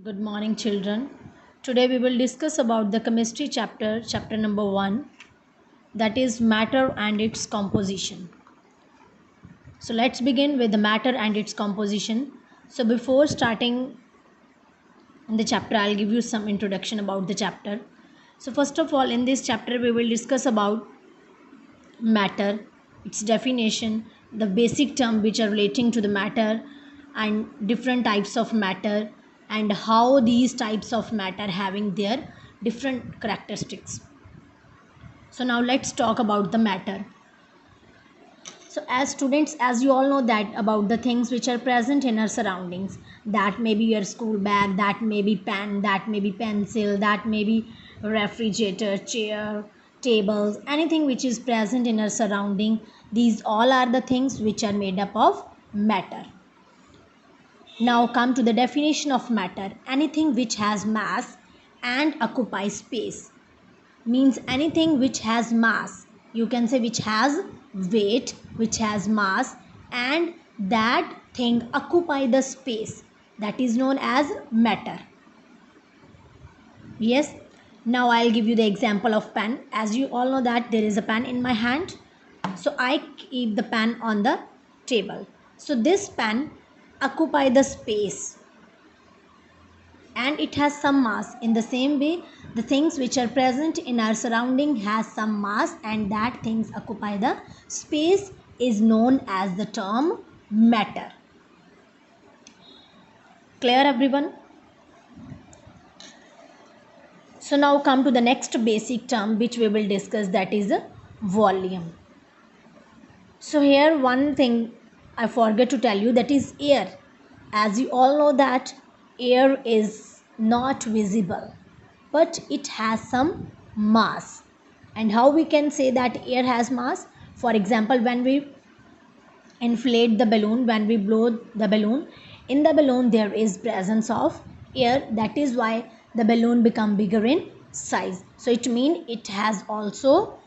Good morning, children. Today we will discuss about the chemistry chapter number 1, that is matter and its composition. So let's begin with the matter and its composition. So before starting the chapter, I'll give you some introduction about the chapter. So first of all, in this chapter we will discuss about matter, its definition, the basic term which are relating to the matter and different types of matter, and how these types of matter having their different characteristics. So now let's talk about the matter. So as students, as you all know that about the things which are present in our surroundings, that may be your school bag, that may be pen, that may be pencil, that may be refrigerator, chair, tables, anything which is present in our surrounding, these all are the things which are made up of matter. Now come to the definition of matter. Anything which has mass and occupies space. Means anything which has mass, you can say which has weight, which has mass, and that thing occupy the space, that is known as matter. Yes, now I'll give you the example of pen. As you all know that there is a pen in my hand, so I keep the pen on the table. So this pen occupy the space and it has some mass. In the same way, the things which are present in our surrounding has some mass, and that things occupy the space is known as the term matter. Clear, everyone? So now come to the next basic term which we will discuss, that is volume. So here one thing I forgot to tell you, that is air. As you all know that air is not visible, but it has some mass. And how we can say that air has mass? For example, when we inflate the balloon, when we blow the balloon, in the balloon there is presence of air. That is why the balloon become bigger in size. So it means it has also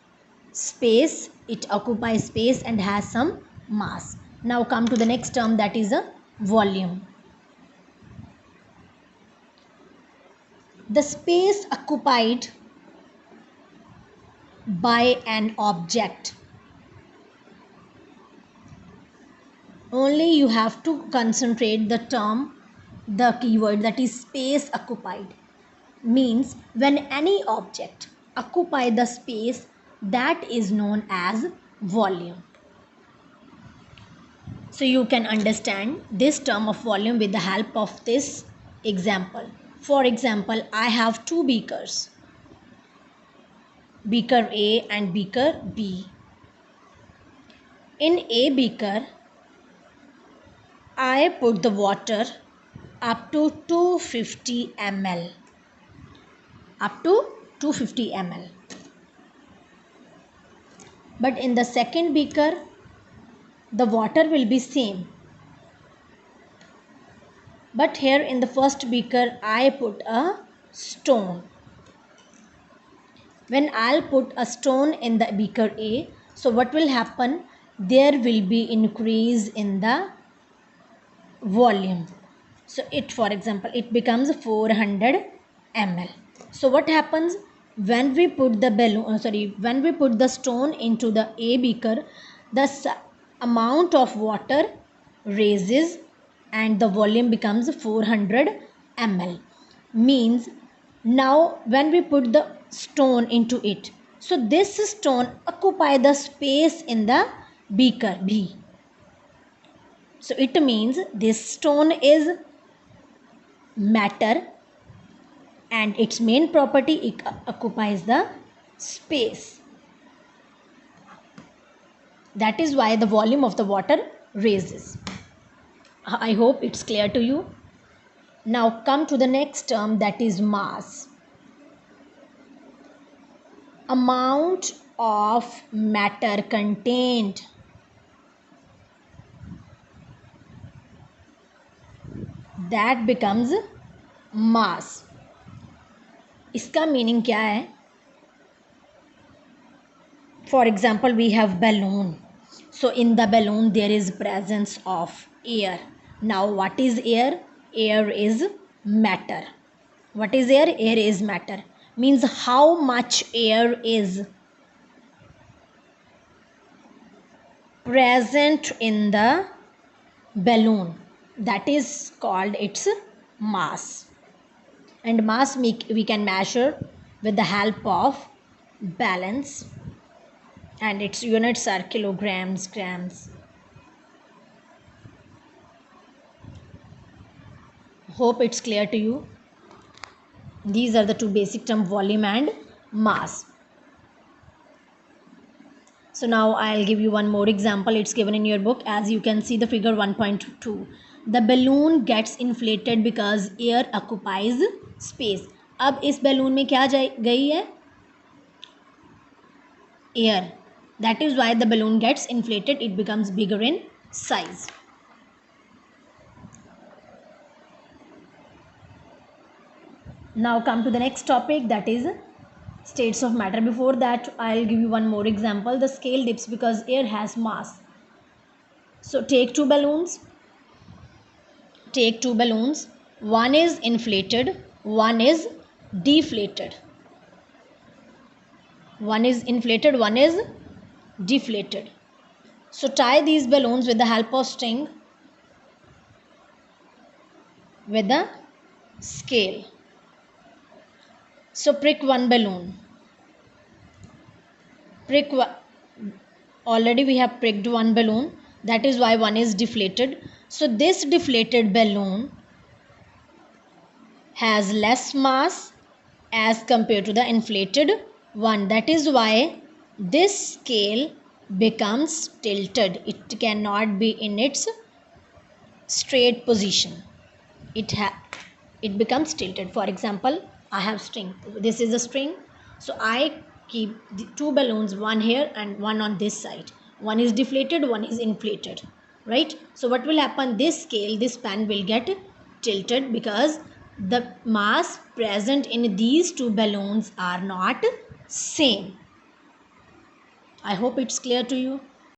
space, it occupies space and has some mass. Now come to the next term, that is a volume. The space occupied by an object. Only you have to concentrate the term, the keyword, that is space occupied. Means when any object occupy the space, that is known as volume. So you can understand this term of volume with the help of this example. For example, I have two beakers, beaker A and beaker B. In A beaker, I put the water up to 250 ml. Up to 250 ml. But in the second beaker, the water will be same. But here in the first beaker, I put a stone. When I'll put a stone in the beaker A, so what will happen? There will be increase in the volume. So it, for example, it becomes 400 ml. So what happens when we put the balloon, when we put the stone into the A beaker, the amount of water raises and the volume becomes 400 ml. Means now when we put the stone into it, so this stone occupy the space in the beaker B. So it means this stone is matter and its main property, it occupies the space. That is why the volume of the water raises. I hope it's clear to you. Now come to the next term, that is mass. Amount of matter contained. That becomes mass. इसका meaning क्या है? For example, we have balloon. So in the balloon there is presence of air. Now what is air? Air is matter. What is air? Air is matter. Means how much air is present in the balloon. That is called its mass. And mass we can measure with the help of balance, and its units are kilograms, grams. Hope it's clear to you. These are the two basic terms, volume and mass. So now I'll give you one more example. It's given in your book. As you can see the figure 1.2. The balloon gets inflated because air occupies space. अब इस balloon में क्या गई है? Air. That is why the balloon gets inflated. It becomes bigger in size. Now come to the next topic, that is states of matter. Before that, I'll give you one more example. The scale dips because air has mass. So take two balloons. One is inflated, one is deflated. One is inflated, one is deflated. So tie these balloons with the help of string with the scale. So prick one balloon. Already we have pricked one balloon. That is why one is deflated. So this deflated balloon has less mass as compared to the inflated one. That is why this scale becomes tilted. It cannot be in its straight position. It becomes tilted. For example, I have string. This is a string. So I keep the two balloons, one here and one on this side. One is deflated, one is inflated. Right? So what will happen? This scale, this pan will get tilted because the mass present in these two balloons are not same. I hope it's clear to you.